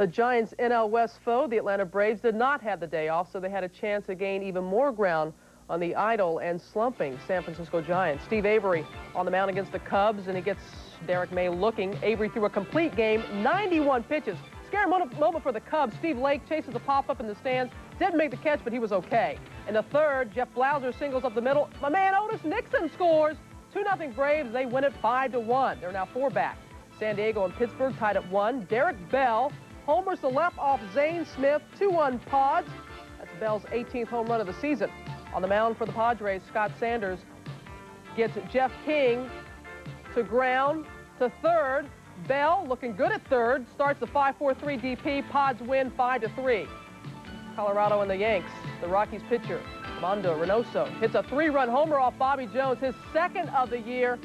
The Giants' NL West foe, the Atlanta Braves, did not have the day off, so they had a chance to gain even more ground on the idle and slumping San Francisco Giants. Steve Avery on the mound against the Cubs, and he gets Derek May looking. Avery threw a complete game, 91 pitches. Scary moment for the Cubs. Steve Lake chases a pop-up in the stands. Didn't make the catch, but he was okay. In the third, Jeff Blauser singles up the middle. My man Otis Nixon scores. 2-0 Braves. They win it 5-1. They're now 4 back. San Diego and Pittsburgh tied at 1. Derek Bell homers to left off Zane Smith. 2-1 Pods. That's Bell's 18th home run of the season. On the mound for the Padres, Scott Sanders gets Jeff King to ground to third. Bell looking good at third. Starts the 5-4-3 DP. Pods win 5-3. Colorado and the Yanks. The Rockies pitcher, Mondo Reynoso, hits a 3-run homer off Bobby Jones, his second of the year.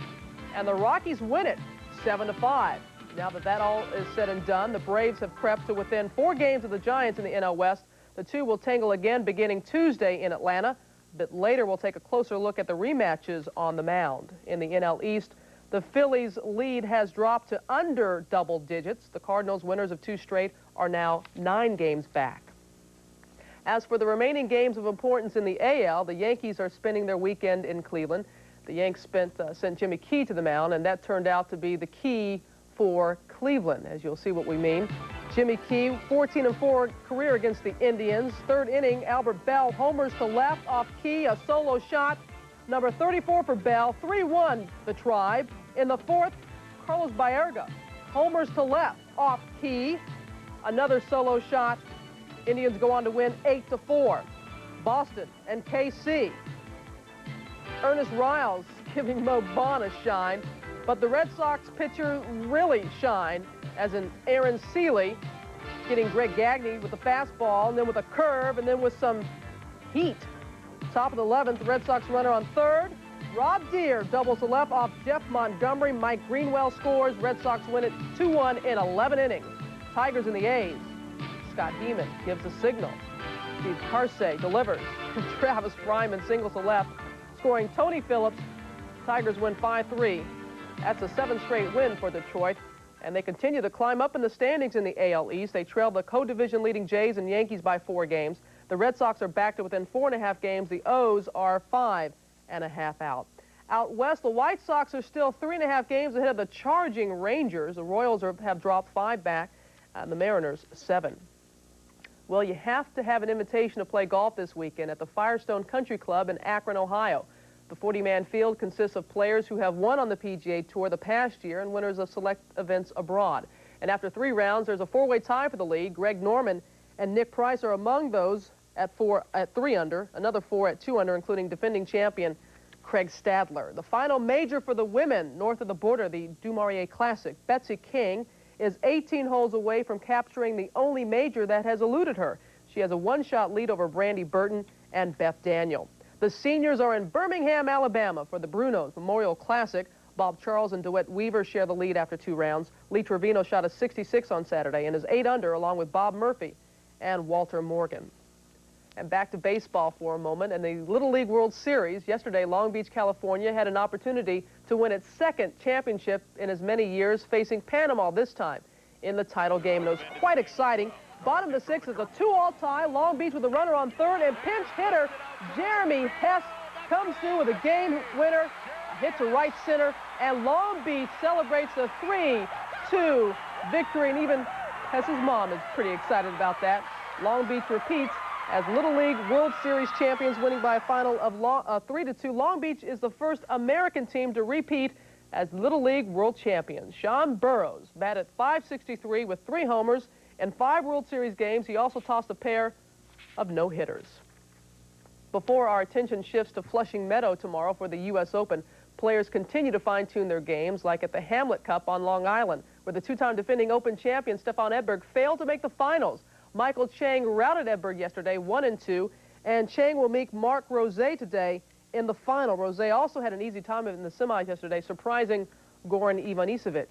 And the Rockies win it 7-5. Now that all is said and done, the Braves have crept to within 4 games of the Giants in the NL West. The two will tangle again beginning Tuesday in Atlanta. A bit later, we'll take a closer look at the rematches on the mound. In the NL East, the Phillies' lead has dropped to under double digits. The Cardinals, winners of 2 straight, are now 9 games back. As for the remaining games of importance in the AL, the Yankees are spending their weekend in Cleveland. The Yanks sent Jimmy Key to the mound, and that turned out to be the key for Cleveland, as you'll see what we mean. Jimmy Key, 14-4 career against the Indians. Third inning, Albert Bell homers to left off Key, a solo shot. Number 34 for Bell, 3-1 the Tribe. In the fourth, Carlos Baerga homers to left off Key. Another solo shot. Indians go on to win 8-4. Boston and KC. Ernest Riles giving Mo Bon a shine. But the Red Sox pitcher really shined, as in Aaron Seeley getting Greg Gagne with a fastball, and then with a curve, and then with some heat. Top of the 11th, the Red Sox runner on third. Rob Deere doubles to left off Jeff Montgomery. Mike Greenwell scores. Red Sox win it 2-1 in 11 innings. Tigers and the A's. Scott Heeman gives a signal. Steve Karsay delivers. Travis Fryman singles to left, scoring Tony Phillips. Tigers win 5-3. That's a 7th straight win for Detroit, and they continue to climb up in the standings in the AL East. They trail the co-division leading Jays and Yankees by 4 games. The Red Sox are back to within 4.5 games. The O's are 5.5 out. Out west, the White Sox are still 3.5 games ahead of the charging Rangers. The Royals have dropped 5 back, and the Mariners 7. Well, you have to have an invitation to play golf this weekend at the Firestone Country Club in Akron, Ohio. The 40-man field consists of players who have won on the PGA Tour the past year and winners of select events abroad. And after 3 rounds, there's a 4-way tie for the lead. Greg Norman and Nick Price are among those at 3 under, another 4 at 2 under, including defending champion Craig Stadler. The final major for the women north of the border, the Du Maurier Classic. Betsy King is 18 holes away from capturing the only major that has eluded her. She has a 1-shot lead over Brandy Burton and Beth Daniel. The seniors are in Birmingham, Alabama for the Brunos Memorial Classic. Bob Charles and DeWitt Weaver share the lead after 2 rounds. Lee Trevino shot a 66 on Saturday and is 8 under along with Bob Murphy and Walter Morgan. And back to baseball for a moment. In the Little League World Series, yesterday Long Beach, California had an opportunity to win its 2nd championship in as many years, facing Panama this time in the title game. And it was quite exciting. Bottom of the 6th is a 2-all tie. Long Beach with a runner on third, and pinch hitter Jeremy Hess comes through with a game winner, a hit to right center, and Long Beach celebrates the 3-2 victory, and even Hess's mom is pretty excited about that. Long Beach repeats as Little League World Series champions, winning by a final of 3-2. Long Beach is the first American team to repeat as Little League World Champions. Sean Burroughs batted .563 with 3 homers in 5 World Series games. He also tossed a pair of no-hitters. Before our attention shifts to Flushing Meadow tomorrow for the U.S. Open, players continue to fine-tune their games, like at the Hamlet Cup on Long Island, where the 2-time defending Open champion Stefan Edberg failed to make the finals. Michael Chang routed Edberg yesterday 1-2, and Chang will meet Marc Rosé today in the final. Rosé also had an easy time in the semis yesterday, surprising Goran Ivanisevic.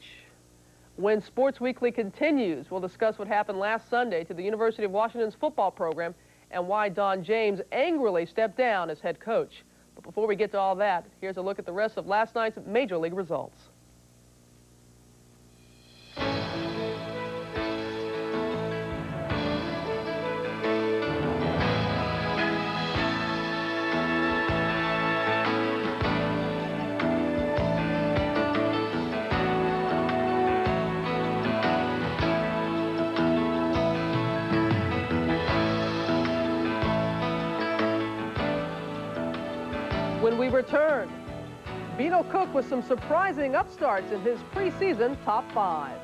When Sports Weekly continues, we'll discuss what happened last Sunday to the University of Washington's football program and why Don James angrily stepped down as head coach. But before we get to all that, here's a look at the rest of last night's Major League results. we return. Beano Cook with some surprising upstarts in his preseason top 5.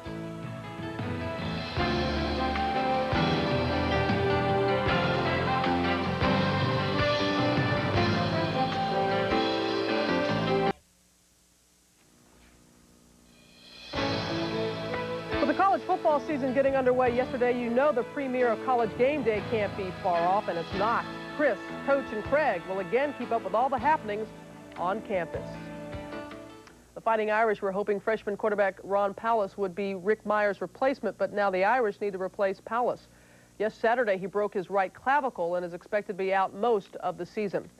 With the college football season getting underway yesterday, you know the premiere of College Game Day can't be far off, and it's not. Chris, Coach, and Craig will again keep up with all the happenings on campus. The Fighting Irish were hoping freshman quarterback Ron Powlus would be Rick Meyer's replacement, but now the Irish need to replace Powlus. Yes, Saturday he broke his right clavicle and is expected to be out most of the season.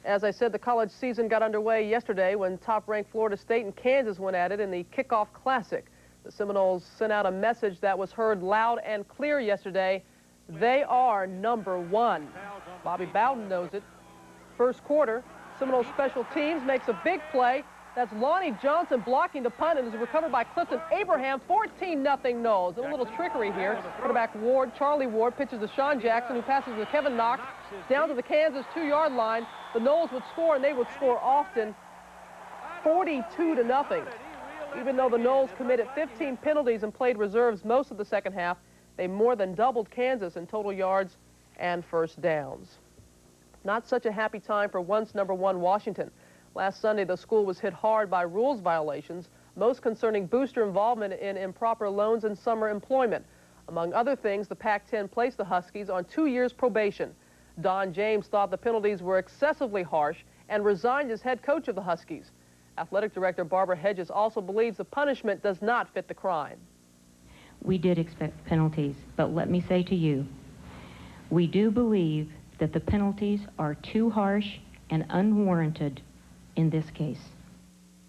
As I said, the college season got underway yesterday when top-ranked Florida State and Kansas went at it in the Kickoff Classic. The Seminoles sent out a message that was heard loud and clear yesterday. They are #1. Bobby Bowden knows it. First quarter, Seminole special teams makes a big play. That's Lonnie Johnson blocking the punt and is recovered by Clifton Abraham. 14-0 Noles. A little trickery here. Quarterback Charlie Ward, pitches to Sean Jackson, who passes to Kevin Knox down to the Kansas 2-yard line. The Noles would score, and they would score often. 42-0. Even though the Noles committed 15 penalties and played reserves most of the second half, they more than doubled Kansas in total yards and first downs. Not such a happy time for once #1 Washington. Last Sunday, the school was hit hard by rules violations, most concerning booster involvement in improper loans and summer employment. Among other things, the Pac-10 placed the Huskies on 2 years probation. Don James thought the penalties were excessively harsh and resigned as head coach of the Huskies. Athletic Director Barbara Hedges also believes the punishment does not fit the crime. We did expect penalties, but let me say to you, we do believe that the penalties are too harsh and unwarranted in this case.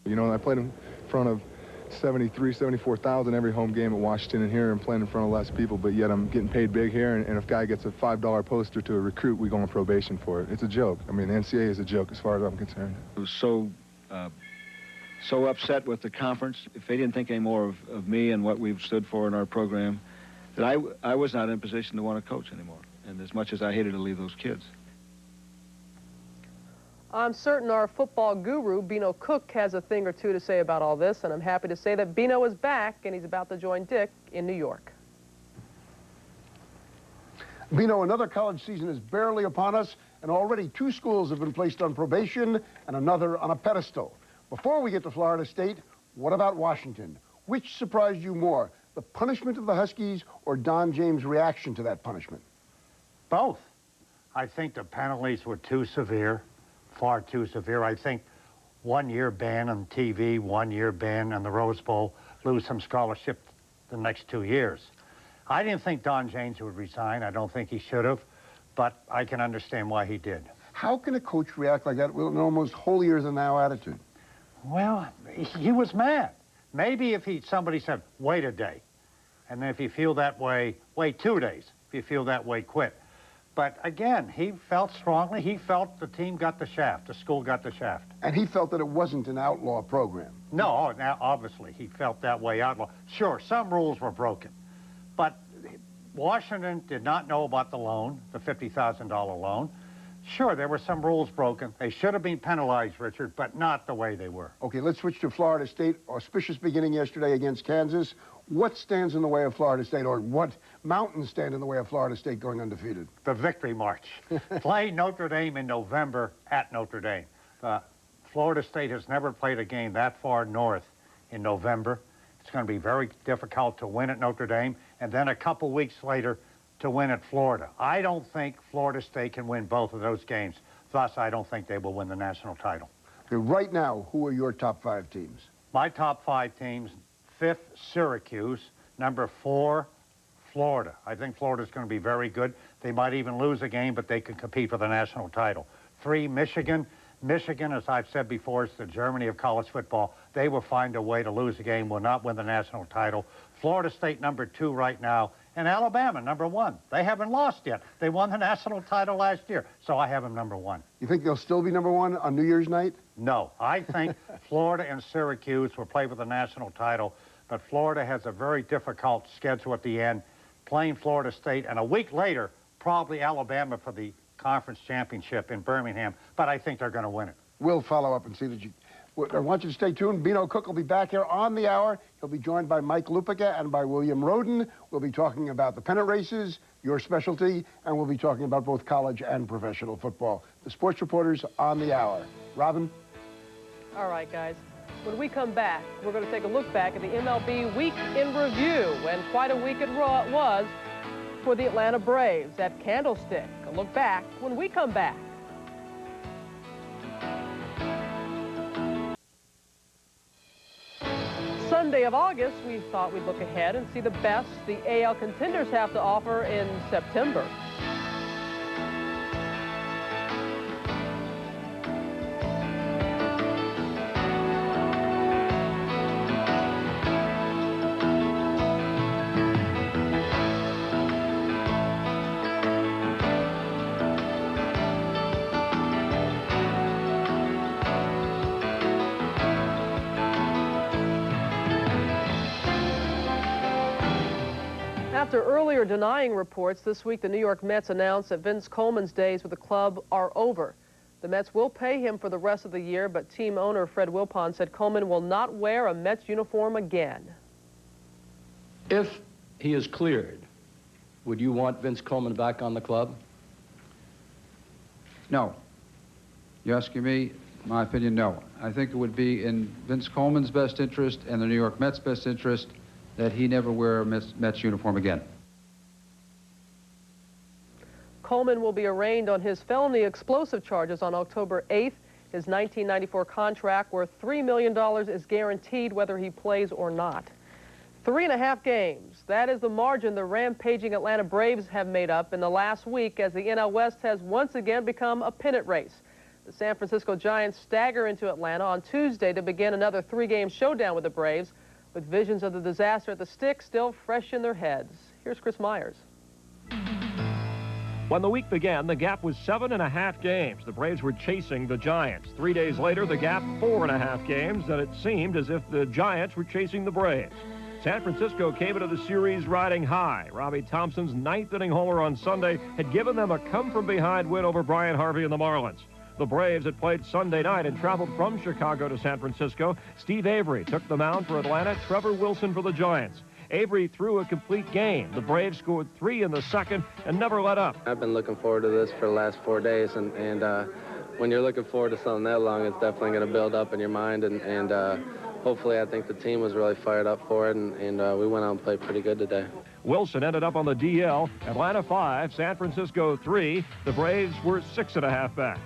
You know, I played in front of 74,000 every home game at Washington, and here I'm playing in front of less people, but yet I'm getting paid big here, and if a guy gets a $5 poster to a recruit, we go on probation for it. It's a joke. I mean, the NCAA is a joke as far as I'm concerned. I was so upset with the conference, if they didn't think any more of me and what we've stood for in our program, that I was not in a position to want to coach anymore, and as much as I hated to leave those kids. I'm certain our football guru, Beano Cook, has a thing or two to say about all this, and I'm happy to say that Beano is back, and he's about to join Dick in New York. Beano, another college season is barely upon us, and already 2 schools have been placed on probation and another on a pedestal. Before we get to Florida State, what about Washington? Which surprised you more, the punishment of the Huskies or Don James' reaction to that punishment? Both. I think the penalties were too severe, far too severe. I think 1 year ban on TV, 1 year ban on the Rose Bowl, lose some scholarship the next 2 years. I didn't think Don James would resign. I don't think he should have, but I can understand why he did. How can a coach react like that with an almost holier-than-thou attitude? Well, he was mad. Maybe if somebody said, wait a day, and then if you feel that way, wait 2 days. If you feel that way, quit. But again, he felt strongly. He felt the team got the shaft, the school got the shaft. And he felt that it wasn't an outlaw program. No, now obviously he felt that way outlaw. Sure, some rules were broken, but Washington did not know about the loan, the $50,000 loan. Sure, there were some rules broken. They should have been penalized, Richard, but not the way they were. Okay, let's switch to Florida State. Auspicious beginning yesterday against Kansas. What stands in the way of Florida State, or what mountains stand in the way of Florida State going undefeated? The victory march. Play Notre Dame in November at Notre Dame. Florida State has never played a game that far north in November. It's going to be very difficult to win at Notre Dame, and then a couple weeks later to win at Florida. I don't think Florida State can win both of those games. Thus, I don't think they will win the national title. Okay, right now, who are your top 5 teams? My top 5 teams: 5th, Syracuse; number 4, Florida. I think Florida's going to be very good. They might even lose a game, but they can compete for the national title. 3, Michigan. Michigan, as I've said before, is the Germany of college football. They will find a way to lose a game, will not win the national title. Florida State, number 2 right now. And Alabama, number 1. They haven't lost yet. They won the national title last year, so I have them number 1. You think they'll still be number 1 on New Year's night? No. I think Florida and Syracuse will play for the national title, but Florida has a very difficult schedule at the end, playing Florida State, and a week later, probably Alabama for the conference championship in Birmingham, but I think they're going to win it. We'll follow up and see that you... I want you to stay tuned. Beano Cook will be back here on the hour. He'll be joined by Mike Lupica and by William Roden. We'll be talking about the pennant races, your specialty, and we'll be talking about both college and professional football. The sports reporters on the hour. Robin? All right, guys. When we come back, we're going to take a look back at the MLB Week in Review, and quite a week it was for the Atlanta Braves at Candlestick. A look back when we come back. Sunday of August, we thought we'd look ahead and see the best the AL contenders have to offer in September. After earlier denying reports, this week the New York Mets announced that Vince Coleman's days with the club are over. The Mets will pay him for the rest of the year, but team owner Fred Wilpon said Coleman will not wear a Mets uniform again. If he is cleared, would you want Vince Coleman back on the club? No. You're asking me? My opinion, no. I think it would be in Vince Coleman's best interest and the New York Mets' best interest that he never wear a Mets uniform again. Coleman will be arraigned on his felony explosive charges on October 8th. His 1994 contract worth $3 million is guaranteed whether he plays or not. 3.5 games. That is the margin the rampaging Atlanta Braves have made up in the last week as the NL West has once again become a pennant race. The San Francisco Giants stagger into Atlanta on Tuesday to begin another 3-game showdown with the Braves, with visions of the disaster at the Stick still fresh in their heads. Here's Chris Myers. When the week began, the gap was 7.5 games. The Braves were chasing the Giants. 3 days later, the gap 4.5 games, and it seemed as if the Giants were chasing the Braves. San Francisco came into the series riding high. Robbie Thompson's 9th-inning homer on Sunday had given them a come-from-behind win over Brian Harvey and the Marlins. The Braves had played Sunday night and traveled from Chicago to San Francisco. Steve Avery took the mound for Atlanta, Trevor Wilson for the Giants. Avery threw a complete game. The Braves scored 3 in the second and never let up. I've been looking forward to this for the last 4 days, and when you're looking forward to something that long, it's definitely going to build up in your mind, and hopefully I think the team was really fired up for it, and we went out and played pretty good today. Wilson ended up on the DL. Atlanta 5, San Francisco 3. The Braves were 6.5 back.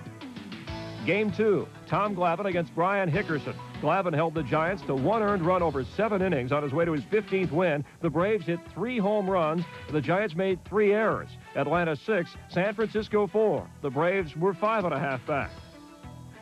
Game 2, Tom Glavine against Brian Hickerson. Glavine held the Giants to 1 earned run over 7 innings on his way to his 15th win. The Braves hit 3 home runs. The Giants made 3 errors. Atlanta 6, San Francisco 4. The Braves were 5.5 back.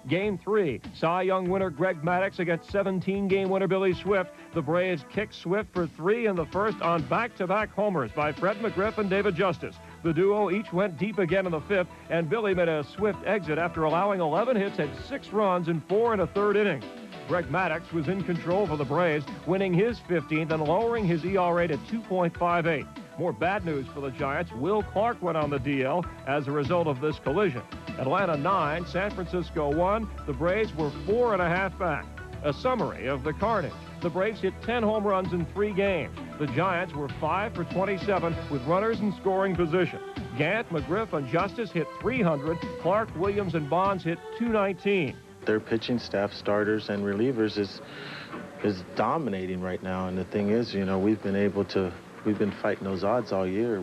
Game 3, Cy Young winner Greg Maddux against 17-game winner Billy Swift. The Braves kicked Swift for 3 in the first on back-to-back homers by Fred McGriff and David Justice. The duo each went deep again in the 5th, and Billy made a swift exit after allowing 11 hits and 6 runs in 4 1/3 innings. Greg Maddux was in control for the Braves, winning his 15th and lowering his ERA to 2.58. More bad news for the Giants. Will Clark went on the DL as a result of this collision. Atlanta 9, San Francisco 1. The Braves were 4.5 back. A summary of the carnage. The Braves hit 10 home runs in 3 games. The Giants were 5 for 27 with runners in scoring position. Gant, McGriff, and Justice hit 300. Clark, Williams, and Bonds hit 219. Their pitching staff, starters, and relievers is dominating right now. And the thing is, you know, we've been fighting those odds all year.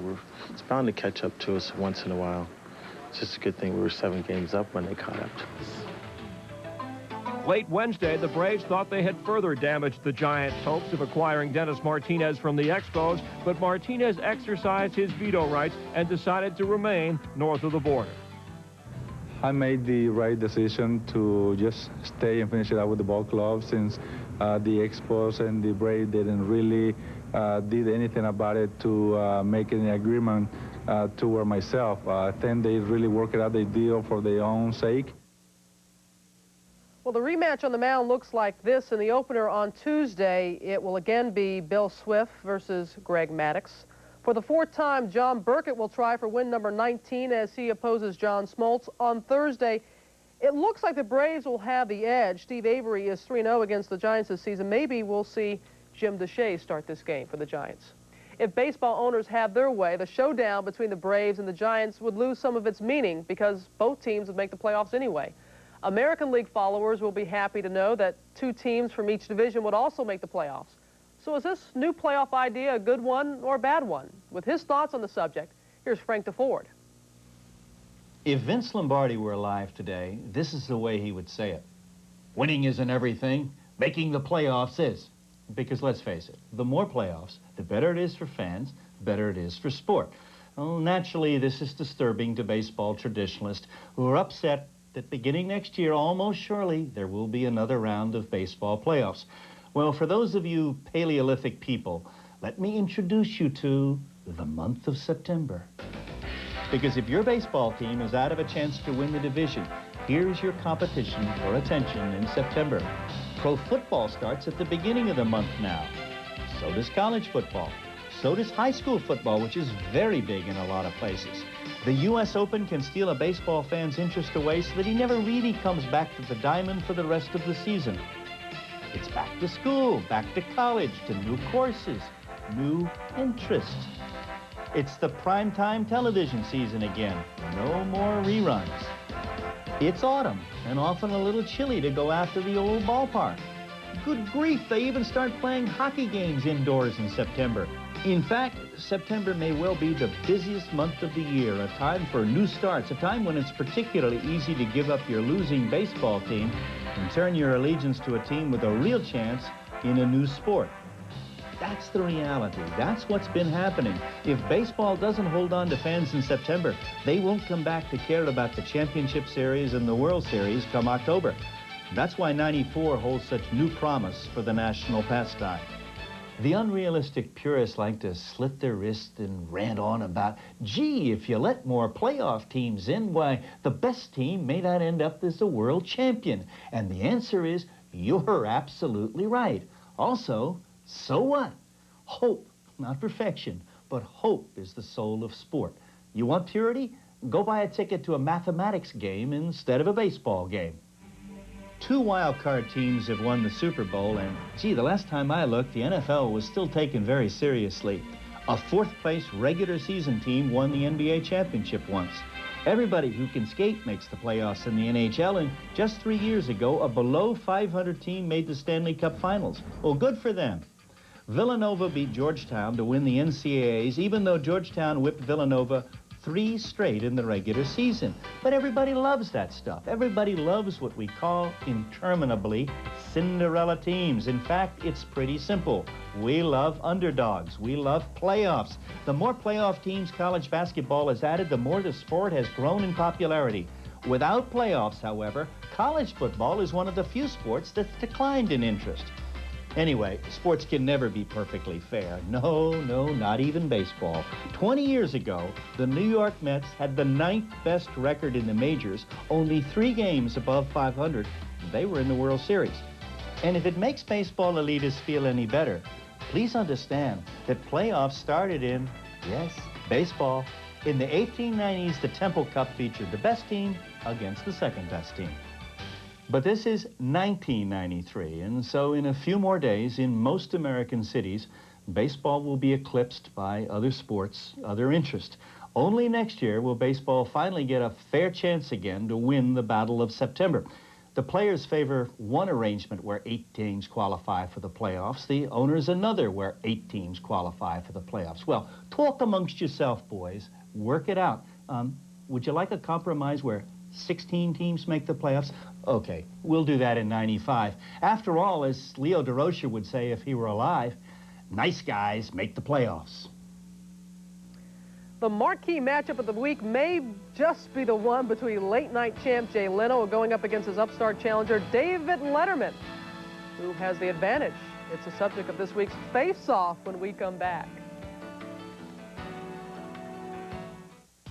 It's bound to catch up to us once in a while. It's just a good thing we were 7 games up when they caught up to us. Late Wednesday, the Braves thought they had further damaged the Giants' hopes of acquiring Dennis Martinez from the Expos, but Martinez exercised his veto rights and decided to remain north of the border. I made the right decision to just stay and finish it out with the ball club since the Expos and the Braves didn't really did anything about it to make any agreement toward myself. I think they really worked out the deal for their own sake. Well, the rematch on the mound looks like this. In the opener on Tuesday, it will again be Bill Swift versus Greg Maddux. For the 4th time, John Burkett will try for win number 19 as he opposes John Smoltz on Thursday. It looks like the Braves will have the edge. Steve Avery is 3-0 against the Giants this season. Maybe we'll see Jim Deshaies start this game for the Giants. If baseball owners have their way, the showdown between the Braves and the Giants would lose some of its meaning because both teams would make the playoffs anyway. American League followers will be happy to know that 2 teams from each division would also make the playoffs. So is this new playoff idea a good one or a bad one? With his thoughts on the subject, here's Frank DeFord. If Vince Lombardi were alive today, this is the way he would say it. Winning isn't everything. Making the playoffs is. Because let's face it, the more playoffs, the better it is for fans, the better it is for sport. Well, naturally, this is disturbing to baseball traditionalists who are upset that beginning next year, almost surely, there will be another round of baseball playoffs. Well, for those of you Paleolithic people, let me introduce you to the month of September. Because if your baseball team is out of a chance to win the division, here's your competition for attention in September. Pro football starts at the beginning of the month now. So does college football. So does high school football, which is very big in a lot of places. The U.S. Open can steal a baseball fan's interest away so that he never really comes back to the diamond for the rest of the season. It's back to school, back to college, to new courses, new interests. It's the primetime television season again. No more reruns. It's autumn, and often a little chilly to go after the old ballpark. Good grief, they even start playing hockey games indoors in September. In fact, September may well be the busiest month of the year, a time for new starts, a time when it's particularly easy to give up your losing baseball team and turn your allegiance to a team with a real chance in a new sport. That's the reality. That's what's been happening. If baseball doesn't hold on to fans in September, they won't come back to care about the Championship Series and the World Series come October. That's why '94 holds such new promise for the national pastime. The unrealistic purists like to slit their wrists and rant on about, gee, if you let more playoff teams in, why, the best team may not end up as the world champion. And the answer is, you're absolutely right. Also, so what? Hope, not perfection, but hope is the soul of sport. You want purity? Go buy a ticket to a mathematics game instead of a baseball game. 2 wild card teams have won the Super Bowl, and gee, the last time I looked, the NFL was still taken very seriously. A 4th place regular season team won the NBA championship once. Everybody who can skate makes the playoffs in the NHL, and just 3 years ago, a below 500 team made the Stanley Cup Finals. Well, good for them. Villanova beat Georgetown to win the NCAAs, even though Georgetown whipped Villanova 3 straight in the regular season. But everybody loves that stuff. Everybody loves what we call interminably Cinderella teams. In fact, it's pretty simple. We love underdogs. We love playoffs. The more playoff teams college basketball has added, the more the sport has grown in popularity. Without playoffs, however, college football is one of the few sports that's declined in interest. Anyway, sports can never be perfectly fair. No, not even baseball. 20 years ago, the New York Mets had the 9th best record in the majors, only 3 games above 500. They were in the World Series. And if it makes baseball elitists feel any better, please understand that playoffs started in, yes, baseball. In the 1890s, the Temple Cup featured the best team against the second best team. But this is 1993, and so in a few more days, in most American cities, baseball will be eclipsed by other sports, other interests. Only next year will baseball finally get a fair chance again to win the Battle of September. The players favor one arrangement where 8 teams qualify for the playoffs. The owners another where 8 teams qualify for the playoffs. Well, talk amongst yourself, boys. Work it out. Would you like a compromise where 16 teams make the playoffs? Okay, we'll do that in '95. After all, as Leo DeRocher would say if he were alive, nice guys make the playoffs. The marquee matchup of the week may just be the one between late-night champ Jay Leno going up against his upstart challenger David Letterman. Who has the advantage? It's the subject of this week's Face-Off when we come back.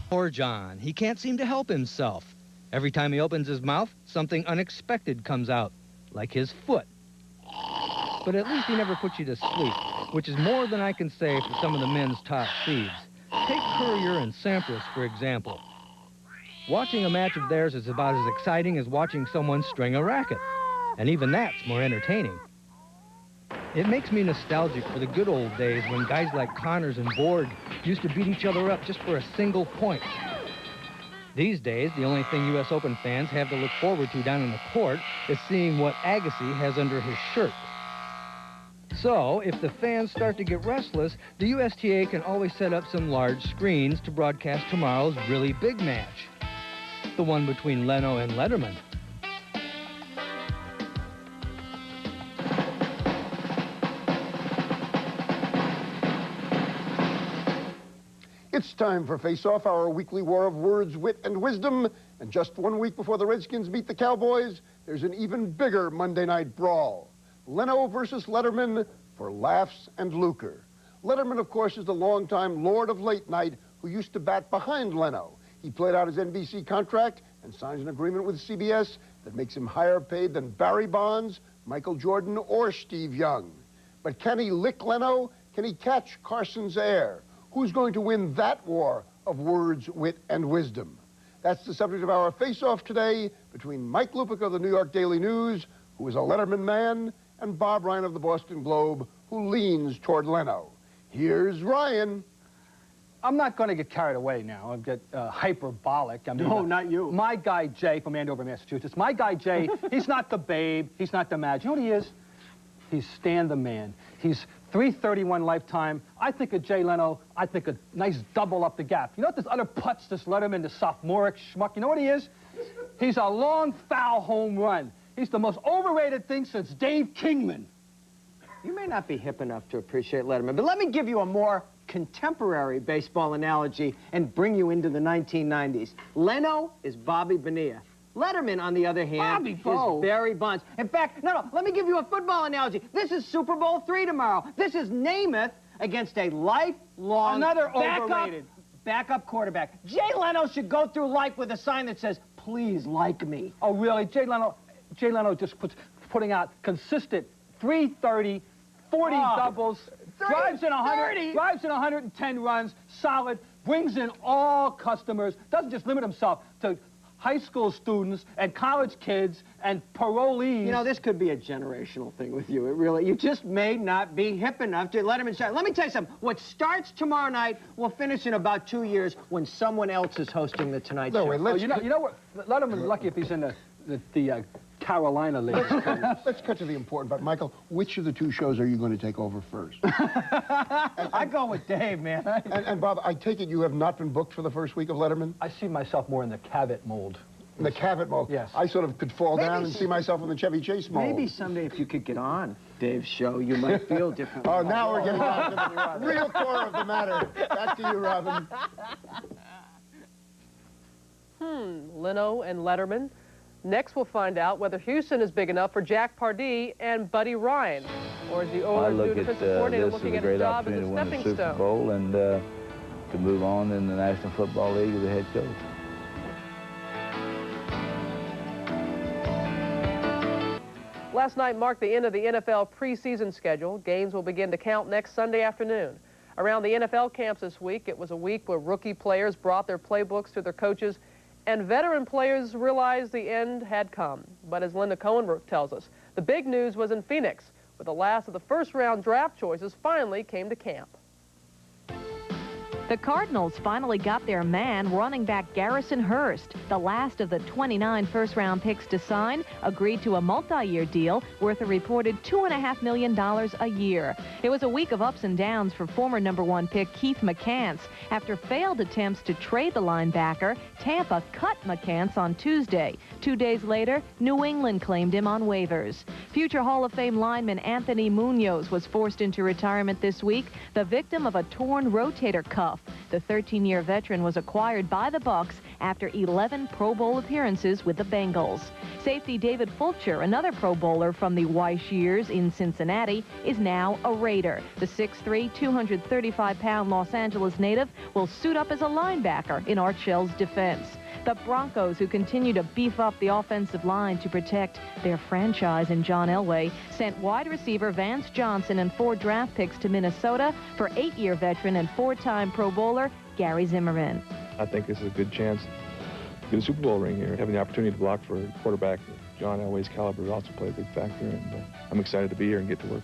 Poor John. He can't seem to help himself. Every time he opens his mouth, something unexpected comes out, like his foot. But at least he never puts you to sleep, which is more than I can say for some of the men's top thieves. Take Courier and Sampras, for example. Watching a match of theirs is about as exciting as watching someone string a racket. And even that's more entertaining. It makes me nostalgic for the good old days when guys like Connors and Borg used to beat each other up just for a single point. These days, the only thing U.S. Open fans have to look forward to down in the court is seeing what Agassi has under his shirt. So, if the fans start to get restless, the USTA can always set up some large screens to broadcast tomorrow's really big match. The one between Leno and Letterman. It's time for Face Off, our weekly war of words, wit, and wisdom. And just 1 week before the Redskins beat the Cowboys, there's an even bigger Monday night brawl. Leno versus Letterman for laughs and lucre. Letterman, of course, is the longtime lord of late night who used to bat behind Leno. He played out his NBC contract and signs an agreement with CBS that makes him higher paid than Barry Bonds, Michael Jordan, or Steve Young. But can he lick Leno? Can he catch Carson's air? Who's going to win that war of words, wit, and wisdom? That's the subject of our face-off today between Mike Lupick of the New York Daily News, who is a Letterman man, and Bob Ryan of the Boston Globe, who leans toward Leno. Here's Ryan. I'm not going to get carried away now and get hyperbolic. I mean, No, not you. My guy, Jay, from Andover, Massachusetts. My guy, Jay, he's not the Babe. He's not the Madge. You know what he is? He's Stan the Man. He's 331 lifetime. I think of Jay Leno. I think a nice double up the gap. You know what this other putz, this Letterman, the sophomoric schmuck, you know what he is? He's a long foul home run. He's the most overrated thing since Dave Kingman. You may not be hip enough to appreciate Letterman, but let me give you a more contemporary baseball analogy and bring you into the 1990s. Leno is Bobby Bonilla. Letterman, on the other hand, is Barry Bonds. In fact, no, let me give you a football analogy. This is Super Bowl III tomorrow. This is Namath against a lifelong Another overrated backup quarterback. Jay Leno should go through life with a sign that says, "Please like me." Oh, really? Jay Leno just putting out consistent 330, 40 doubles, drives in 110 runs, solid, brings in all customers, doesn't just limit himself to high school students and college kids and parolees. You know, this could be a generational thing with you. It really, you just may not be hip enough to Letterman shine. Let me tell you something. What starts tomorrow night will finish in about 2 years when someone else is hosting the Tonight Show. Wait, you know what? Letterman's lucky if he's in the Carolina League. Let's cut to the important part. Michael, which of the two shows are you going to take over first? I go with Dave, man. And Bob, I take it you have not been booked for the first week of Letterman? I see myself more in the Cavett mold. In the Cavett mold? Yes. I sort of could fall down and see myself in the Chevy Chase mold. Maybe someday if you could get on Dave's show, you might feel differently. Oh, now we're getting down to the real core of the matter. Back to you, Robin. Leno and Letterman. Next, we'll find out whether Houston is big enough for Jack Pardee and Buddy Ryan, or is the Oilers' new defensive coordinator looking at his job as a stepping stone? Super Bowl and to move on in the National Football League as a head coach. Last night marked the end of the NFL preseason schedule. Games will begin to count next Sunday afternoon. Around the NFL camps this week, it was a week where rookie players brought their playbooks to their coaches, and veteran players realized the end had come. But as Linda Cohen tells us, the big news was in Phoenix, where the last of the first-round draft choices finally came to camp. The Cardinals finally got their man, running back Garrison Hurst. The last of the 29 first-round picks to sign agreed to a multi-year deal worth a reported $2.5 million a year. It was a week of ups and downs for former #1 pick Keith McCants. After failed attempts to trade the linebacker, Tampa cut McCants on Tuesday. 2 days later, New England claimed him on waivers. Future Hall of Fame lineman Anthony Munoz was forced into retirement this week, the victim of a torn rotator cuff. The 13-year veteran was acquired by the Bucs after 11 Pro Bowl appearances with the Bengals. Safety David Fulcher, another Pro Bowler from the Weiss years in Cincinnati, is now a Raider. The 6'3", 235-pound Los Angeles native will suit up as a linebacker in Art Shell's defense. The Broncos, who continue to beef up the offensive line to protect their franchise in John Elway, sent wide receiver Vance Johnson and 4 draft picks to Minnesota for 8-year veteran and 4-time Pro Bowler Gary Zimmerman. I think this is a good chance get a Super Bowl ring here. Having the opportunity to block for a quarterback John Elway's caliber has also played a big factor, and I'm excited to be here and get to work.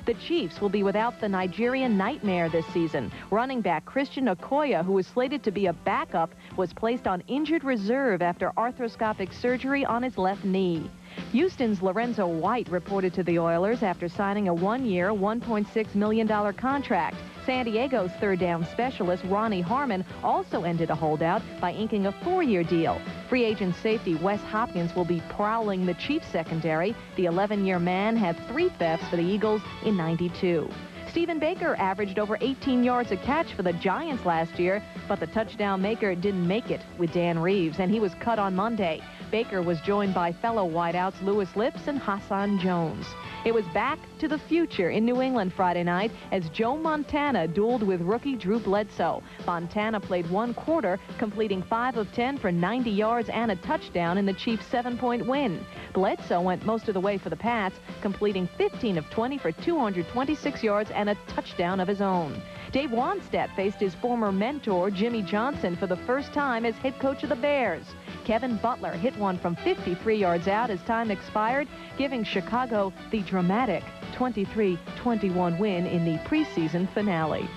The Chiefs will be without the Nigerian nightmare this season. Running back Christian Okoye, who was slated to be a backup, was placed on injured reserve after arthroscopic surgery on his left knee. Houston's Lorenzo White reported to the Oilers after signing a one-year, $1.6 million contract. San Diego's third-down specialist Ronnie Harmon also ended a holdout by inking a 4-year deal. Free agent safety Wes Hopkins will be prowling the Chiefs secondary. The 11-year man had 3 thefts for the Eagles in '92. Stephen Baker averaged over 18 yards a catch for the Giants last year, but the touchdown maker didn't make it with Dan Reeves, and he was cut on Monday. Baker was joined by fellow wideouts Louis Lips and Hassan Jones. It was back to the future in New England Friday night as Joe Montana dueled with rookie Drew Bledsoe. Montana played 1 quarter, completing 5 of 10 for 90 yards and a touchdown in the Chiefs' 7-point win. Bledsoe went most of the way for the Pats, completing 15 of 20 for 226 yards and a touchdown of his own. Dave Wanstedt faced his former mentor, Jimmy Johnson, for the first time as head coach of the Bears. Kevin Butler hit one from 53 yards out as time expired, giving Chicago the dramatic 23-21 win in the preseason finale.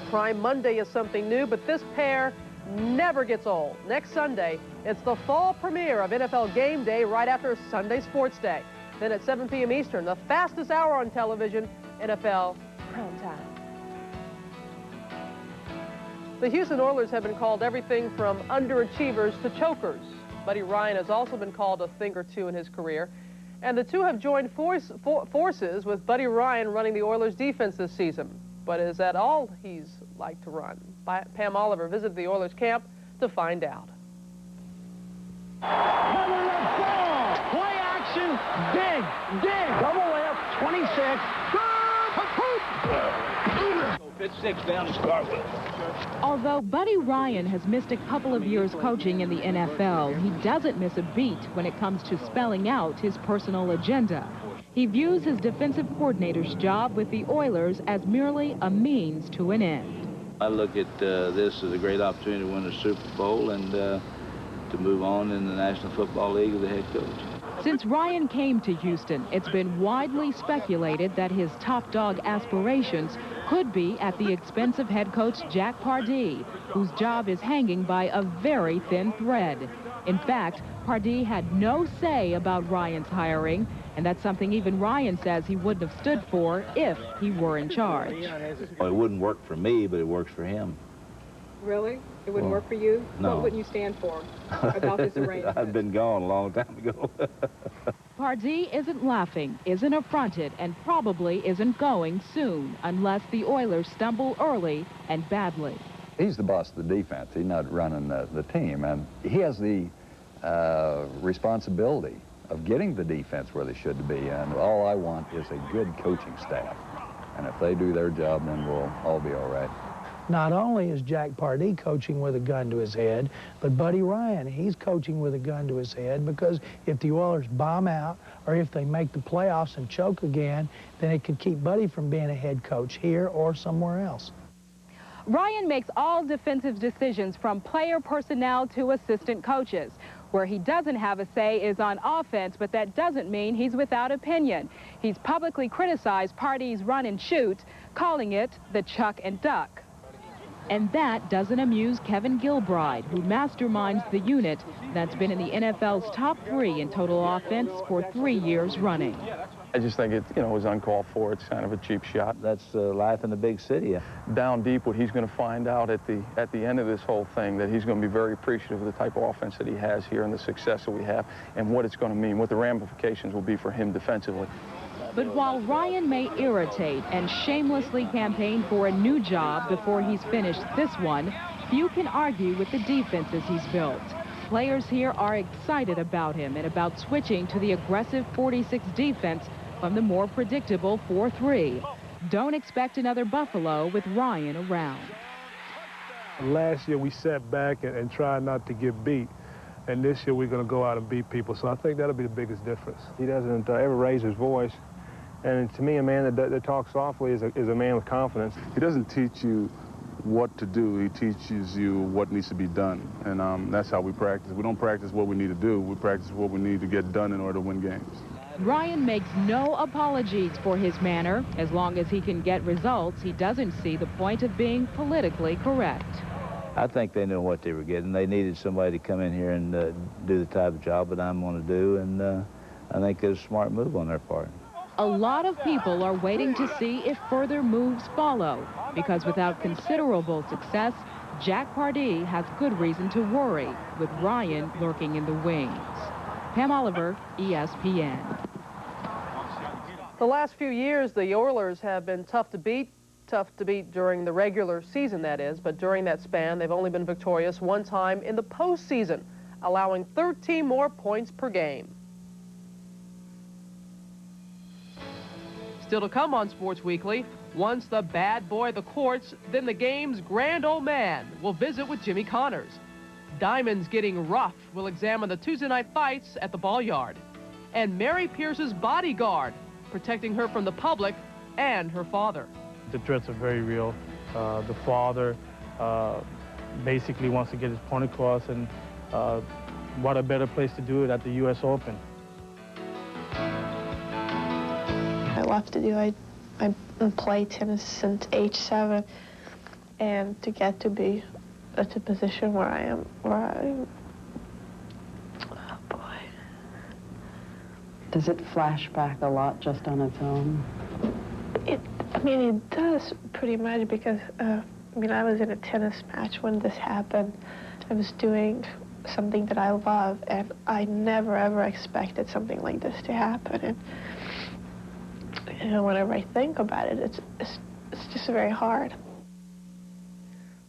Prime Monday is something new, but this pair never gets old. Next Sunday, it's the fall premiere of NFL Game Day right after Sunday Sports Day. Then at 7 p.m. Eastern, the fastest hour on television, NFL Prime Time. The Houston Oilers have been called everything from underachievers to chokers. Buddy Ryan has also been called a thing or two in his career. And the two have joined forces with Buddy Ryan running the Oilers defense this season. But is that all he's like to run? Pam Oliver visited the Oilers camp to find out. Play action, dig, double left, 26, Fit 6 down to start with. Although Buddy Ryan has missed a couple of years coaching in the NFL, he doesn't miss a beat when it comes to spelling out his personal agenda. He views his defensive coordinator's job with the Oilers as merely a means to an end. I look at this as a great opportunity to win a Super Bowl and to move on in the National Football League as the head coach. Since Ryan came to Houston, it's been widely speculated that his top dog aspirations could be at the expense of head coach Jack Pardee, whose job is hanging by a very thin thread. In fact, Pardee had no say about Ryan's hiring, and that's something even Ryan says he wouldn't have stood for if he were in charge. Well, it wouldn't work for me, but it works for him. Really? It wouldn't work for you? No. What wouldn't you stand for about this arrangement? I've been gone a long time ago. Pardee isn't laughing, isn't affronted, and probably isn't going soon unless the Oilers stumble early and badly. He's the boss of the defense. He's not running the team, and he has the responsibility of getting the defense where they should be, and all I want is a good coaching staff. And if they do their job, then we'll all be all right. Not only is Jack Pardee coaching with a gun to his head, but Buddy Ryan, he's coaching with a gun to his head, because if the Oilers bomb out or if they make the playoffs and choke again, then it could keep Buddy from being a head coach here or somewhere else. Ryan makes all defensive decisions from player personnel to assistant coaches. Where he doesn't have a say is on offense, but that doesn't mean he's without opinion. He's publicly criticized Pardee's run and shoot, calling it the chuck and duck. And that doesn't amuse Kevin Gilbride, who masterminds the unit that's been in the NFL's top 3 in total offense for 3 years running. I just think it, was uncalled for. It's kind of a cheap shot. That's life in the big city. Down deep, what he's going to find out at the end of this whole thing, that he's going to be very appreciative of the type of offense that he has here and the success that we have and what it's going to mean, what the ramifications will be for him defensively. But while Ryan may irritate and shamelessly campaign for a new job before he's finished this one, few can argue with the defenses he's built. Players here are excited about him and about switching to the aggressive 46 defense from the more predictable 4-3. Don't expect another Buffalo with Ryan around. Last year we sat back and tried not to get beat. And this year we're going to go out and beat people. So I think that'll be the biggest difference. He doesn't ever raise his voice. And to me, a man that talks softly is a man with confidence. He doesn't teach you what to do. He teaches you what needs to be done, and that's how we practice. We don't practice what we need to do. We practice what we need to get done in order to win games. Ryan makes no apologies for his manner. As long as he can get results, he doesn't see the point of being politically correct. I think they knew what they were getting. They needed somebody to come in here and do the type of job that I'm going to do, and I think it was a smart move on their part. A lot of people are waiting to see if further moves follow, because without considerable success, Jack Pardee has good reason to worry, with Ryan lurking in the wings. Pam Oliver, ESPN. The last few years, the Oilers have been tough to beat during the regular season, that is, but during that span, they've only been victorious one time in the postseason, allowing 13 more points per game. Still to come on Sports Weekly, once the bad boy of the courts, then the game's grand old man. We'll visit with Jimmy Connors. Diamonds getting rough. We'll examine the Tuesday night fights at the ball yard. And Mary Pierce's bodyguard, protecting her from the public and her father. The threats are very real. The father basically wants to get his point across, and what a better place to do it at the U.S. Open. I love to do. I play tennis since age 7, and to get to be at a position where I am, oh boy. Does it flash back a lot just on its own? I mean, it does pretty much, because I mean, I was in a tennis match when this happened. I was doing something that I love, and I never ever expected something like this to happen. And you know, whenever I think about it, it's just very hard.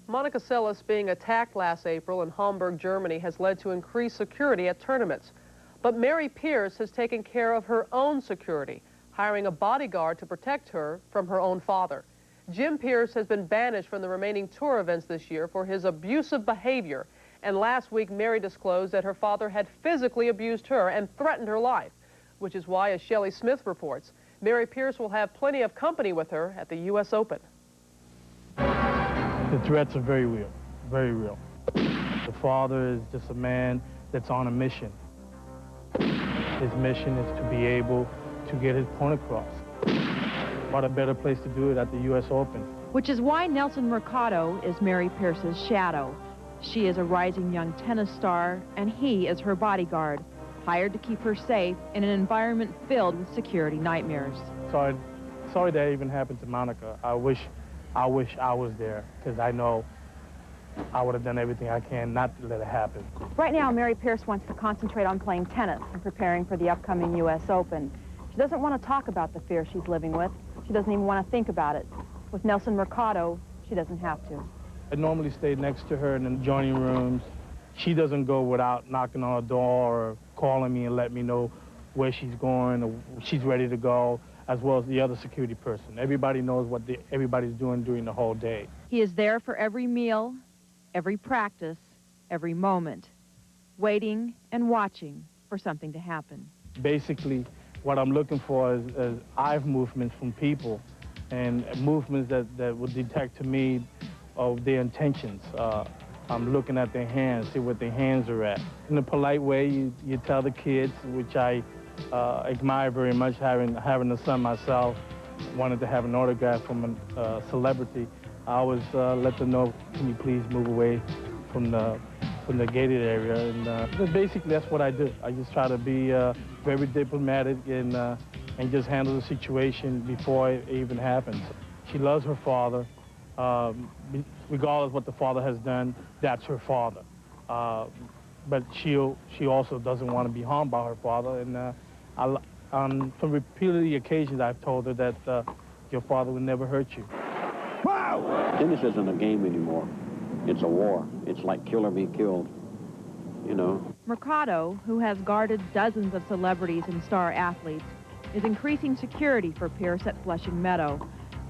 Monica Seles being attacked last April in Hamburg, Germany, has led to increased security at tournaments. But Mary Pierce has taken care of her own security, hiring a bodyguard to protect her from her own father. Jim Pierce has been banished from the remaining tour events this year for his abusive behavior. And last week, Mary disclosed that her father had physically abused her and threatened her life, which is why, as Shelley Smith reports, Mary Pierce will have plenty of company with her at the U.S. Open. The threats are very real, very real. The father is just a man that's on a mission. His mission is to be able to get his point across. What a better place to do it at the U.S. Open. Which is why Nelson Mercado is Mary Pierce's shadow. She is a rising young tennis star, and he is her bodyguard, hired to keep her safe in an environment filled with security nightmares. Sorry that even happened to Monica. I wish I was there, because I know I would have done everything I can not to let it happen. Right now, Mary Pierce wants to concentrate on playing tennis and preparing for the upcoming U.S. Open. She doesn't want to talk about the fear she's living with. She doesn't even want to think about it. With Nelson Mercado, she doesn't have to. I normally stay next to her in the adjoining rooms. She doesn't go without knocking on a door or calling me and let me know where she's going or she's ready to go, as well as the other security person. Everybody knows what everybody's doing during the whole day. He is there for every meal, every practice, every moment, waiting and watching for something to happen. Basically, what I'm looking for is eye movements from people, and movements that will detect to me of their intentions. I'm looking at their hands, see what their hands are at. In a polite way, you tell the kids, which I admire very much, having a son myself, wanted to have an autograph from a celebrity. I always let them know, can you please move away from the gated area? And basically, that's what I do. I just try to be very diplomatic and just handle the situation before it even happens. She loves her father. Regardless of what the father has done, that's her father. But she also doesn't want to be harmed by her father. And on repeated occasions, I've told her that your father would never hurt you. Wow! Tennis isn't a game anymore. It's a war. It's like kill or be killed, you know. Mercado, who has guarded dozens of celebrities and star athletes, is increasing security for Pierce at Flushing Meadow.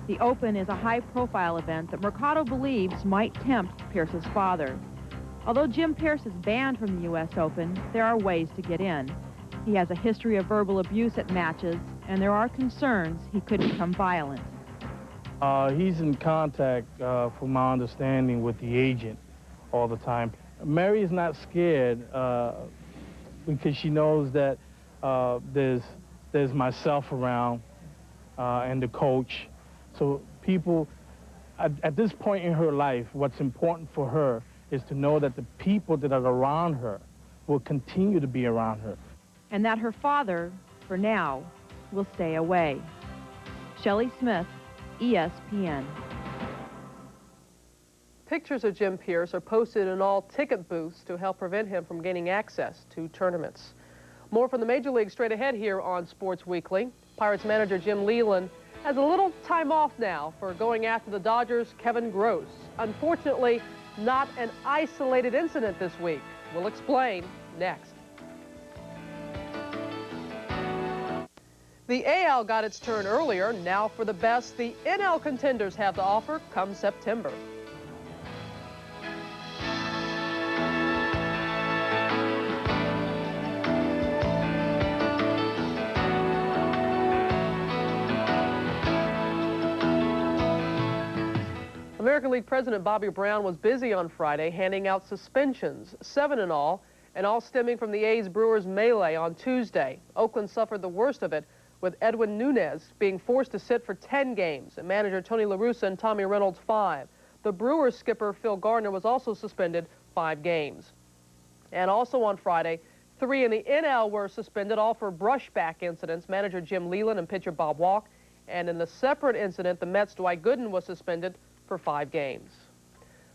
The Open is a high-profile event that Mercado believes might tempt Pierce's father. Although Jim Pierce is banned from the U.S. Open, there are ways to get in. He has a history of verbal abuse at matches, and there are concerns he could become violent. He's in contact, from my understanding, with the agent all the time. Mary is not scared because she knows that there's myself around and the coach. So people, at this point in her life, what's important for her is to know that the people that are around her will continue to be around her. And that her father, for now, will stay away. Shelley Smith, ESPN. Pictures of Jim Pierce are posted in all ticket booths to help prevent him from gaining access to tournaments. More from the Major League straight ahead here on Sports Weekly. Pirates manager Jim Leland has a little time off now for going after the Dodgers' Kevin Gross. Unfortunately, not an isolated incident this week. We'll explain next. The AL got its turn earlier. Now for the best the NL contenders have to offer come September. American League President Bobby Brown was busy on Friday handing out suspensions, 7 in all, and all stemming from the A's-Brewers melee on Tuesday. Oakland suffered the worst of it, with Edwin Nunez being forced to sit for 10 games, and manager Tony La Russa and Tommy Reynolds 5. The Brewers skipper Phil Gardner was also suspended 5 games. And also on Friday, 3 in the NL were suspended, all for brushback incidents. Manager Jim Leland and pitcher Bob Walk. And in a separate incident, the Mets' Dwight Gooden was suspended for 5 games.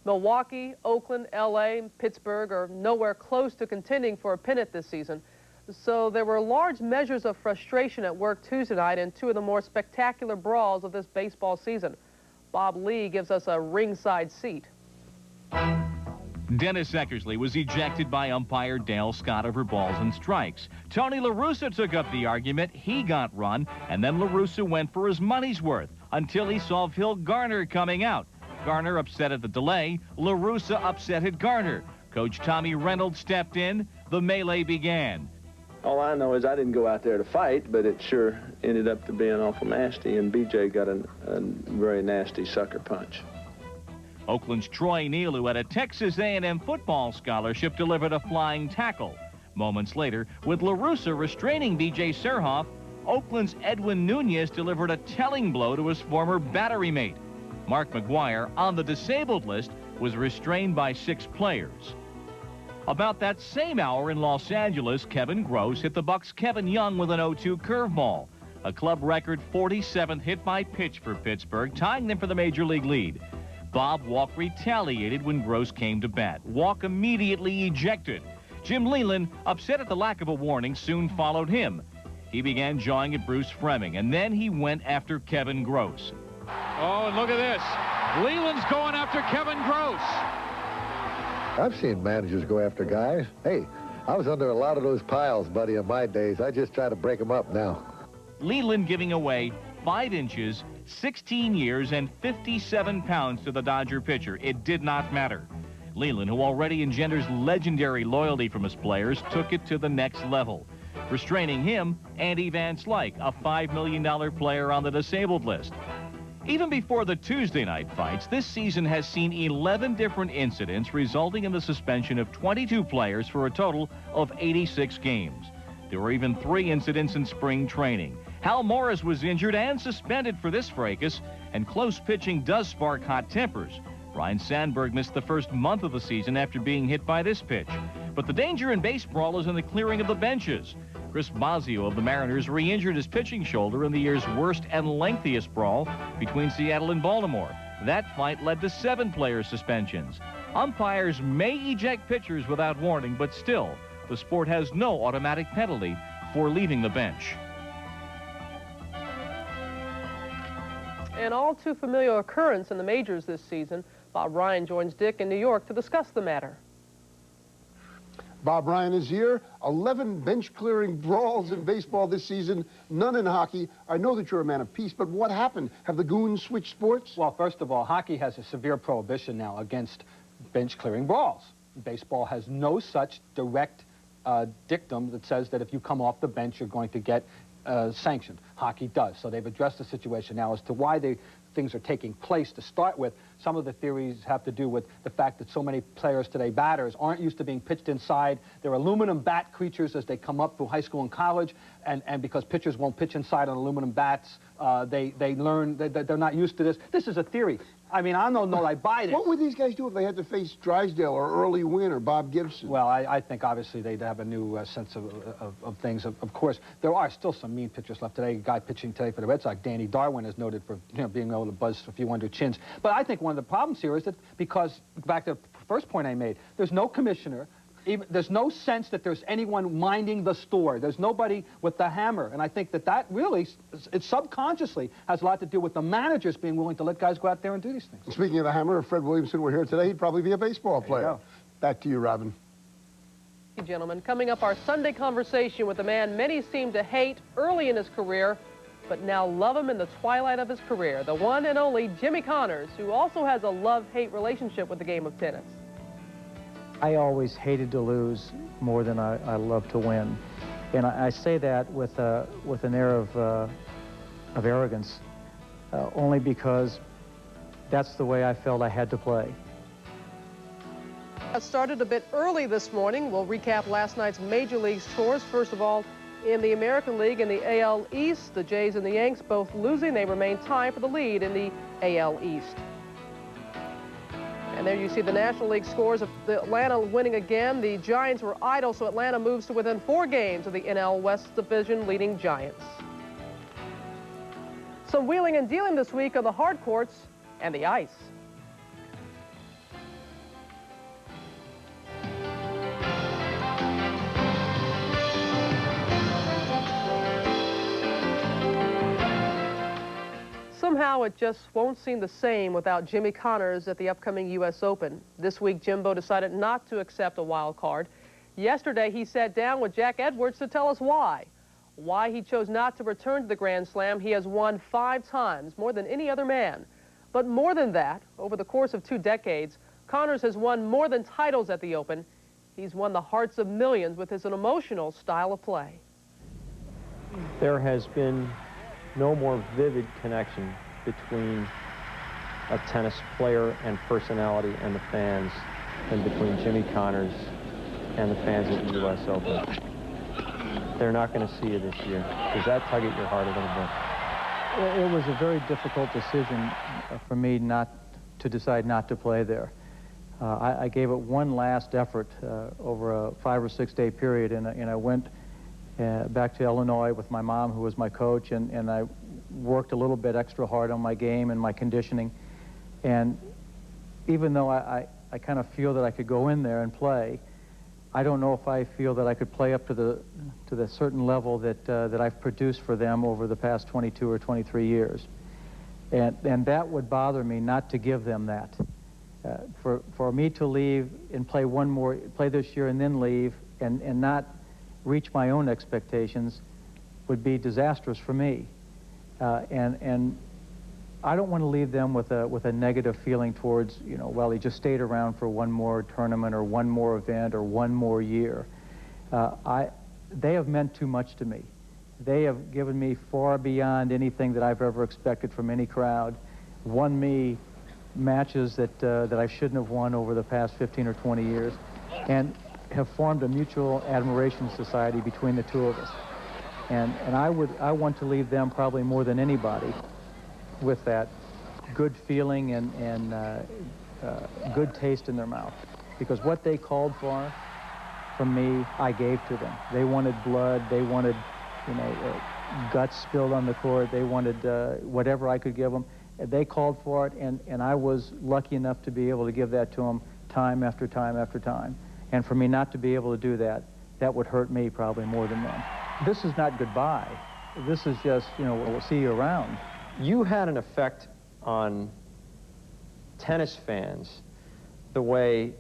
Milwaukee, Oakland, LA, and Pittsburgh are nowhere close to contending for a pennant this season. So there were large measures of frustration at work Tuesday night in 2 of the more spectacular brawls of this baseball season. Bob Lee gives us a ringside seat. Dennis Eckersley was ejected by umpire Dale Scott over balls and strikes. Tony La Russa took up the argument. He got run, and then La Russa went for his money's worth until he saw Phil Garner coming out. Garner upset at the delay. La Russa upset at Garner. Coach Tommy Reynolds stepped in. The melee began. All I know is I didn't go out there to fight, but it sure ended up to being awful nasty, and BJ got a very nasty sucker punch. Oakland's Troy Neal, who had a Texas A&M football scholarship, delivered a flying tackle. Moments later, with La Russa restraining B.J. Serhoff, Oakland's Edwin Nunez delivered a telling blow to his former battery mate. Mark McGuire, on the disabled list, was restrained by 6 players. About that same hour in Los Angeles, Kevin Gross hit the Bucks' Kevin Young with an 0-2 curveball, a club record 47th hit by pitch for Pittsburgh, tying them for the major league lead. Bob Walk retaliated when Gross came to bat. Walk immediately ejected. Jim Leland, upset at the lack of a warning, soon followed him. He began jawing at Bruce Fleming, and then he went after Kevin Gross. Oh, and look at this. Leland's going after Kevin Gross. I've seen managers go after guys. Hey, I was under a lot of those piles, buddy, in my days. I just try to break them up now. Leland giving away 5 inches, 16 years, and 57 pounds to the Dodger pitcher. It did not matter. Leland, who already engenders legendary loyalty from his players, took it to the next level. Restraining him, Andy Van Slyke, a $5 million player on the disabled list. Even before the Tuesday night fights, this season has seen 11 different incidents resulting in the suspension of 22 players for a total of 86 games. There were even 3 incidents in spring training. Hal Morris was injured and suspended for this fracas, and close pitching does spark hot tempers. Ryne Sandberg missed the first month of the season after being hit by this pitch. But the danger in base brawl is in the clearing of the benches. Chris Bosio of the Mariners re-injured his pitching shoulder in the year's worst and lengthiest brawl between Seattle and Baltimore. That fight led to 7 player suspensions. Umpires may eject pitchers without warning, but still, the sport has no automatic penalty for leaving the bench. An all-too familiar occurrence in the majors this season. Bob Ryan joins Dick in New York to discuss the matter. Bob Ryan is here. 11 bench-clearing brawls in baseball this season, none in hockey. I know that you're a man of peace, but what happened? Have the goons switched sports? Well, first of all, hockey has a severe prohibition now against bench-clearing brawls. Baseball has no such direct dictum that says that if you come off the bench, you're going to get sanctioned. Hockey does. So they've addressed the situation now. As to why they things are taking place to start with. Some of the theories have to do with the fact that so many players today, batters, aren't used to being pitched inside. They're aluminum bat creatures as they come up through high school and college, and because pitchers won't pitch inside on aluminum bats, they learn that they're not used to this. This is a theory. I mean, I don't know I buy this. What would these guys do if they had to face Drysdale or Early Wynn or Bob Gibson? Well, I think obviously they'd have a new sense of things. Of course, there are still some mean pitchers left today. A guy pitching today for the Red Sox, Danny Darwin, is noted for being able to buzz a few under chins. But I think one of the problems here is that because, back to the first point I made, there's no commissioner. There's no sense that there's anyone minding the store. There's nobody with the hammer. And I think that really, it subconsciously has a lot to do with the managers being willing to let guys go out there and do these things. Speaking of the hammer, if Fred Williamson were here today, he'd probably be a baseball player. Back to you, Robin. Hey, gentlemen, coming up, our Sunday conversation with a man many seem to hate early in his career, but now love him in the twilight of his career. The one and only Jimmy Connors, who also has a love-hate relationship with the game of tennis. I always hated to lose more than I love to win. And I say that with an air of arrogance, only because that's the way I felt I had to play. Started a bit early this morning. We'll recap last night's Major League scores. First of all, in the American League in the AL East, the Jays and the Yanks both losing. They remain tied for the lead in the AL East. And there you see the National League scores of Atlanta winning again. The Giants were idle, so Atlanta moves to within 4 games of the NL West Division leading Giants. Some wheeling and dealing this week on the hard courts and the ice. Somehow it just won't seem the same without Jimmy Connors at the upcoming U.S. Open. This week, Jimbo decided not to accept a wild card. Yesterday, he sat down with Jack Edwards to tell us why he chose not to return to the Grand Slam. He has won 5 times, more than any other man. But more than that, over the course of 2 decades, Connors has won more than titles at the Open. He's won the hearts of millions with his emotional style of play. There has been no more vivid connection between a tennis player and personality and the fans than between Jimmy Connors and the fans at the U.S. Open. They're not going to see you this year. Does that tug at your heart a little bit? It was a very difficult decision for me to decide not to play there. I gave it one last effort over a 5 or 6 day period, and I went back to Illinois with my mom, who was my coach, and I worked a little bit extra hard on my game and my conditioning. And even though I kind of feel that I could go in there and play, I don't know if I feel that I could play up to the certain level that I've produced for them over the past 22 or 23 years. And that would bother me not to give them that. For me to leave and play this year and then leave and not reach my own expectations would be disastrous for me. And I don't want to leave them with a negative feeling towards, well, he just stayed around for one more tournament or one more event or one more year. They have meant too much to me. They have given me far beyond anything that I've ever expected from any crowd, won me matches that I shouldn't have won over the past 15 or 20 years, and have formed a mutual admiration society between the two of us. And I want to leave them probably more than anybody with that good feeling and good taste in their mouth. Because what they called for from me, I gave to them. They wanted blood, they wanted, guts spilled on the court, they wanted whatever I could give them. They called for it, and I was lucky enough to be able to give that to them time after time after time. And for me not to be able to do that, that would hurt me probably more than them. This is not goodbye. This is just, we'll see you around. You had an effect on tennis fans the way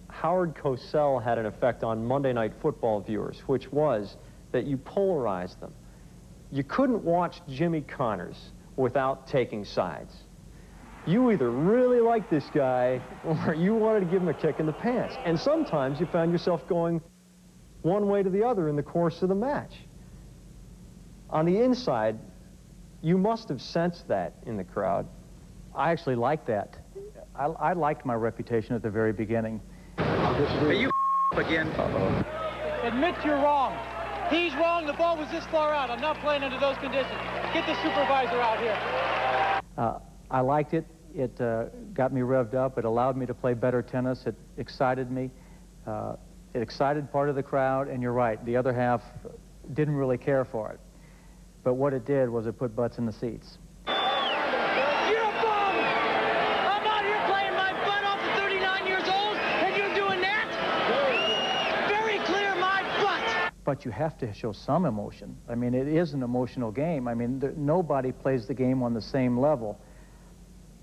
Howard Cosell had an effect on Monday Night Football viewers, which was that you polarized them. You couldn't watch Jimmy Connors without taking sides. You either really liked this guy or you wanted to give him a kick in the pants. And sometimes you found yourself going one way to the other in the course of the match. On the inside, you must have sensed that in the crowd. I actually liked that. I liked my reputation at the very beginning. Hey, you again. Admit you're wrong. He's wrong. The ball was this far out. I'm not playing under those conditions. Get the supervisor out here. I liked it. It got me revved up. It allowed me to play better tennis. It excited me. It excited part of the crowd, and you're right, the other half didn't really care for it. But what it did was it put butts in the seats. You're a bum! I'm out here playing my butt off at 39 years old, and you're doing that? Very clear, my butt! But you have to show some emotion. I mean, it is an emotional game. I mean, nobody plays the game on the same level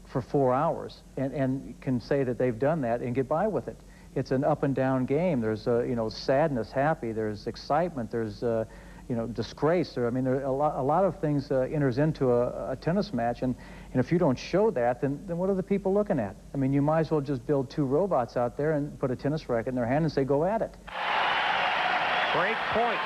for 4 hours and can say that they've done that and get by with it. It's an up and down game. There's, you know, sadness, happy. There's excitement. There's, you know, disgrace. I mean, there a lot of things enters into a tennis match, and if you don't show that, then what are the people looking at? I mean, you might as well just build 2 robots out there and put a tennis racket in their hand and say, go at it. Break point.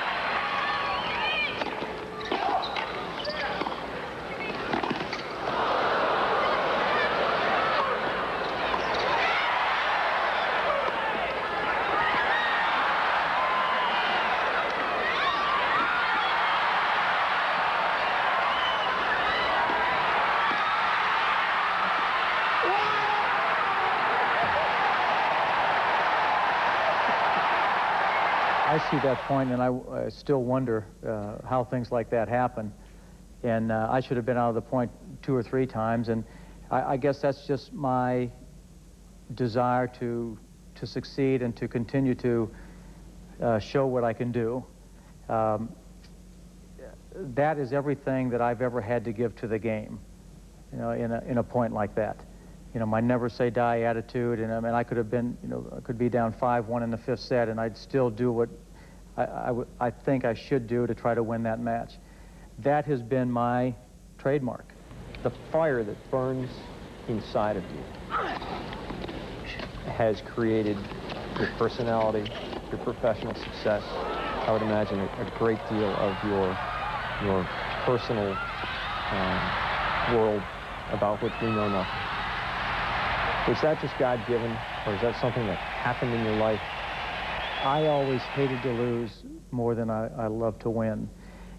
I see that point, and I still wonder how things like that happen. And I should have been out of the point 2 or 3 times, and I guess that's just my desire to succeed and to continue to show what I can do. That is everything that I've ever had to give to the game, you know, in a point like that. You know, my never say die attitude, and I mean, I could have been, you know, I could be down 5-1 in the 5th set, and I'd still do what I think I should do to try to win that match. That has been my trademark. The fire that burns inside of you has created your personality, your professional success. I would imagine a great deal of your personal world about which we know nothing. Was that just God-given, or is that something that happened in your life? I always hated to lose more than I love to win.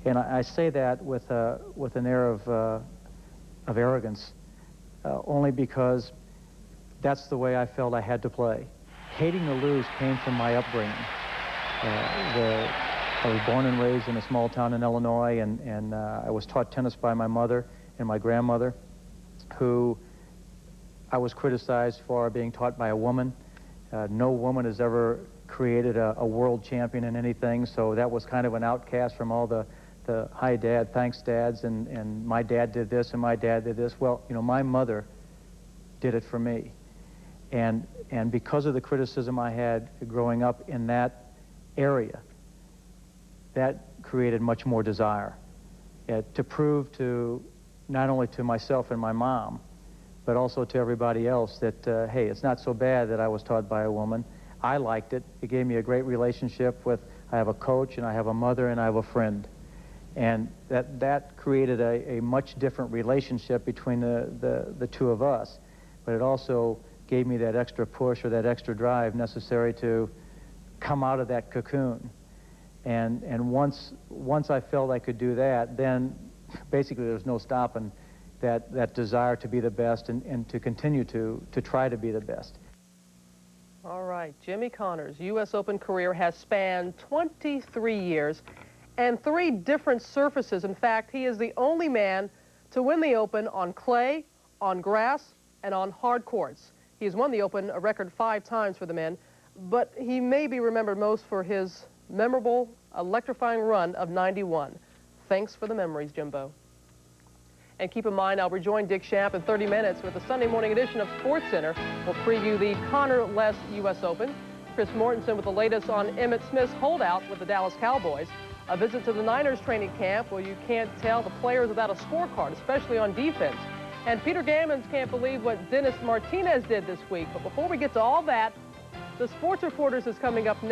And I say that with an air of arrogance, only because that's the way I felt I had to play. Hating to lose came from my upbringing. I was born and raised in a small town in Illinois, and I was taught tennis by my mother and my grandmother, who I was criticized for being taught by a woman. No woman has ever created a world champion in anything, so that was kind of an outcast from all the hi dad, thanks dads, and my dad did this and my dad did this. Well, you know, my mother did it for me. And because of the criticism I had growing up in that area, that created much more desire to prove to not only to myself and my mom, but also to everybody else that, hey, it's not so bad that I was taught by a woman. I liked it. It gave me a great relationship with, I have a coach, and I have a mother, and I have a friend. And that created a much different relationship between the two of us. But it also gave me that extra push or that extra drive necessary to come out of that cocoon. And once I felt I could do that, then basically there's no stopping that desire to be the best and to continue to try to be the best. All right, Jimmy Connors' U.S. Open career has spanned 23 years and 3 different surfaces. In fact, he is the only man to win the Open on clay, on grass, and on hard courts. He has won the Open a record 5 times for the men, but he may be remembered most for his memorable, electrifying run of 91. Thanks for the memories, Jimbo. And keep in mind, I'll rejoin Dick Shamp in 30 minutes with the Sunday morning edition of Sports Center. We'll preview the Connor-less U.S. Open. Chris Mortensen with the latest on Emmitt Smith's holdout with the Dallas Cowboys. A visit to the Niners training camp where you can't tell the players without a scorecard, especially on defense. And Peter Gammons can't believe what Dennis Martinez did this week. But before we get to all that, the Sports Reporters is coming up next.